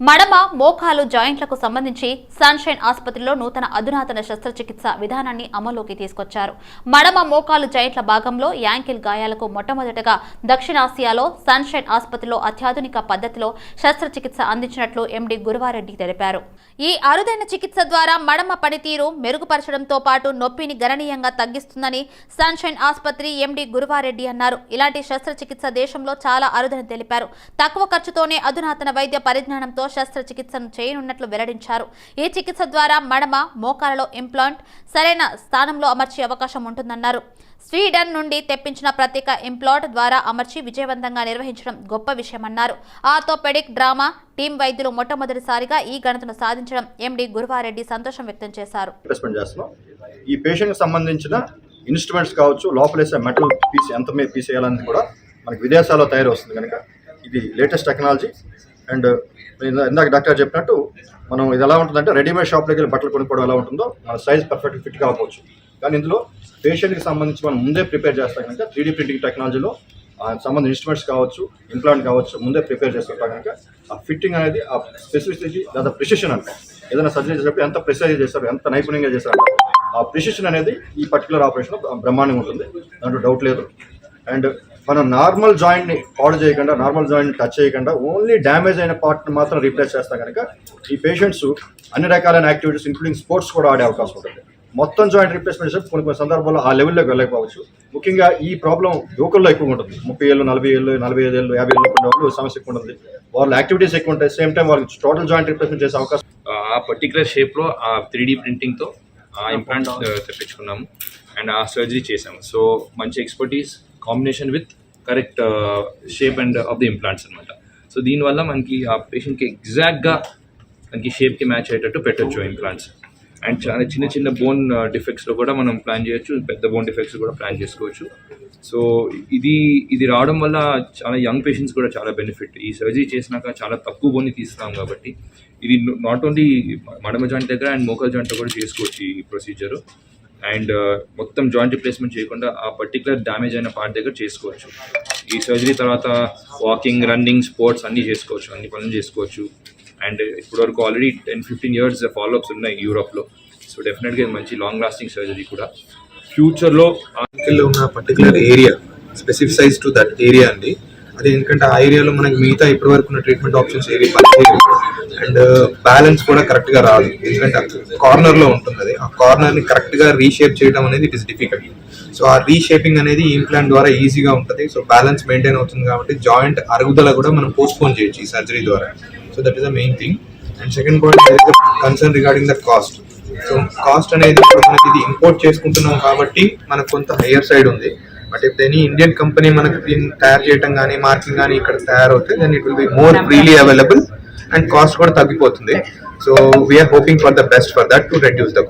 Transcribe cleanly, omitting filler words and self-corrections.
మడమ మోకాలు జాయింట్లకు సంబంధించి సన్షైన్ ఆసుపత్రిలో నూతన అధునాతన శస్త్రచికిత్స విధానాన్ని అమల్లోకి తీసుకొచ్చారు. మడమ మోకాలు జాయింట్ల భాగంలో యాంకిల్ గాయాలకు మొట్టమొదటగా దక్షిణాసియాలో సన్షైన్ ఆసుపత్రిలో అత్యాధునిక పద్ధతిలో శస్త్రచికిత్స అందించినట్లు ఎండీ గురువారెడ్డి తెలిపారు. ఈ అరుదైన చికిత్స ద్వారా మడమ పనితీరు మెరుగుపరచడంతో పాటు నొప్పిని గణనీయంగా తగ్గిస్తుందని సన్షైన్ ఆసుపత్రి ఎండీ గురువారెడ్డి అన్నారు. ఇలాంటి శస్త్రచికిత్స దేశంలో చాలా అరుదని తెలిపారు. తక్కువ ఖర్చుతోనే అధునాతన వైద్య పరిజ్ఞానంతో శస్త్రచికిత్సను చేయనున్నట్లు వెల్లడించారు. ఈ చికిత్స ద్వారా మడమ మోకాలలో ఇంప్లాంట్ సరైన స్థానంలో అమర్చే అవకాశం ఉంటుందన్నారు. స్వీడన్ నుండి తెప్పించిన ప్రత్యేక ఇంప్లాంట్ ద్వారా అమర్చి విజయవంతంగా నిర్వహించడం గొప్ప విషయమన్నారు. ఆర్థోపెడిక్ డ్రామా టీం వైద్యులు మొట్టమొదటిసారిగా ఈ ఘనతను సాధించడం ఎండీ గురువారెడ్డి సంతోషం వ్యక్తం చేశారు. ఈ పేషెంట్ సంబంధించిన ఇన్స్ట్రుమెంట్స్ కావచ్చు, లోపలేసే మెటల్ పీస్ ఎంత మీద పీస్ వేయాలని కూడా మనకి విదేశాల్లో తయారు వస్తుంది కనుక ఇది లేటెస్ట్ టెక్నాలజీ. అండ్ ఇందాక డాక్టర్ చెప్పినట్టు మనం ఇది ఎలా ఉంటుందంటే రెడీమేడ్ షాప్లోకి వెళ్ళి బట్టలు కొనుక్కోవడం ఎలా ఉంటుందో మన సైజ్ పర్ఫెక్ట్ ఫిట్ కావచ్చు. కానీ ఇందులో పేషెంట్కి సంబంధించి మనం ముందే ప్రిపేర్ చేస్తాం కనుక 3D ప్రింటింగ్ టెక్నాలజీలో సంబంధించిన ఇన్స్ట్రుమెంట్స్ కావచ్చు, ఇంప్లాంట్ కావచ్చు ముందే ప్రిపేర్ చేస్తుంటాం కనుక ఆ ఫిట్టింగ్ అనేది ఆ స్పెసిఫిసిటీ లేదా ప్రిసిషన్ అంటే ఏదైనా సర్జరీ చేసేటప్పుడు ఎంత ప్రిసైజ్ చేస్తారు, ఎంత నైపుణ్యంగా చేస్తారు, ఆ ప్రిసిషన్ అనేది ఈ పర్టికులర్ ఆపరేషన్ బ్రహ్మాండంగా ఉంటుంది, దాంట్లో డౌట్ లేదు. అండ్ మనం నార్మల్ జాయింట్ని పాడు చేయకుండా, నార్మల్ జాయింట్ని టచ్ చేయకుండా ఓన్లీ డ్యామేజ్ అయిన పార్ట్ని మాత్రం రీప్లేస్ చేస్తాం కనుక ఈ పేషెంట్స్ అన్ని రకాలైన యాక్టివిటీస్ ఇంక్లూడింగ్ స్పోర్ట్స్ కూడా ఆడే అవకాశం ఉంటుంది. మొత్తం జాయింట్ రీప్లేస్మెంట్ చేస్తే కొన్ని సందర్భాల్లో ఆ లెవెల్లోకి వెళ్ళకపోవచ్చు. ముఖ్యంగా ఈ ప్రాబ్లం యువకుల్లో ఎక్కువ ఉంటుంది. 30 ఏళ్ళు, 40 ఏళ్ళు, 45 ఏళ్ళు, 50 ఏళ్ళు ఉన్న వాళ్ళు సమస్య ఎక్కువ ఉంటుంది. వాళ్ళ యాక్టివిటీస్ ఎక్కువ ఉంటాయి. సేమ్ టైం వాళ్ళకి టోటల్ జాయింట్ రీప్లేస్మెంట్ చేసే అవకాశం. ఆ పర్టికులర్ షేప్లో ఆ 3D ప్రింటింగ్తో ఆ ఇంప్లాంట్స్ తెప్పించుకున్నాము అండ్ ఆ సర్జరీ చేసాము. సో మంచి expertise combination with correct shape and of the implants అనమాట. సో దీనివల్ల మనకి ఆ పేషెంట్కి ఎగ్జాక్ట్గా మనకి షేప్కి మ్యాచ్ అయ్యేటట్టు పెట్టచ్చు ఇంప్లాంట్స్. అండ్ చాలా చిన్న చిన్న బోన్ డిఫెక్ట్స్లో కూడా మనం ప్లాన్ చేయొచ్చు, పెద్ద బోన్ డిఫెక్ట్స్ కూడా ప్లాన్ చేసుకోవచ్చు. సో ఇది రావడం వల్ల చాలా యంగ్ పేషెంట్స్ కూడా చాలా బెనిఫిట్. ఈ సర్జరీ చేసినాక చాలా తక్కువ బోన్ని తీస్తాం కాబట్టి ఇది నాట్ ఓన్లీ మడమ జాయింట్ దగ్గర అండ్ మోకాల్ జాయింట్లో కూడా చేసుకోవచ్చు ఈ ప్రొసీజరు. అండ్ మొత్తం జాయింట్ రిప్లేస్మెంట్ చేయకుండా ఆ పర్టికులర్ డ్యామేజ్ అయిన పార్ట్ దగ్గర చేసుకోవచ్చు. ఈ సర్జరీ తర్వాత వాకింగ్, రన్నింగ్, స్పోర్ట్స్ అన్నీ చేసుకోవచ్చు, అన్ని పనులు చేసుకోవచ్చు. అండ్ ఇప్పటివరకు ఆల్రెడీ 10-15 years ఫాలోఅప్స్ ఉన్నాయి యూరోప్లో. సో డెఫినెట్గా మంచి లాంగ్ లాస్టింగ్ సర్జరీ కూడా. ఫ్యూచర్లో ఉన్న particular area specifies to that area అండి. అది ఎందుకంటే ఆ ఏరియాలో మనకి మిగతా ఇప్పటి వరకు ఉన్న ట్రీట్మెంట్ ఆప్షన్స్ ఏవి పనిచేయవు. అండ్ బ్యాలెన్స్ కూడా కరెక్ట్గా రాదు, ఎందుకంటే కార్నర్లో ఉంటుంది. అది ఆ కార్నర్ని కరెక్ట్గా రీషేప్ చేయడం అనేది ఇట్ ఇస్ డిఫికల్ట్. సో ఆ రీషేపింగ్ అనేది ఇంప్లాంట్ ద్వారా ఈజీగా ఉంటుంది. సో బ్యాలెన్స్ మెయింటైన్ అవుతుంది కాబట్టి జాయింట్ అరుగుదల కూడా మనం పోస్ట్పోన్ చేయొచ్చు ఈ సర్జరీ ద్వారా. So that is the main thing. And second point there is the concern regarding the cost. So cost అనేది ఇప్పుడు మనకి ఇది ఇంపోర్ట్ చేసుకుంటున్నాం కాబట్టి మనకు కొంత హయ్యర్ సైడ్ ఉంది. But if any Indian company మనకి దీన్ని తయారు చేయడం కానీ మార్కింగ్ కానీ ఇక్కడ తయారవుతే then it will be more freely available and cost కూడా తగ్గిపోతుంది. So we're hoping for the best for that to reduce the cost.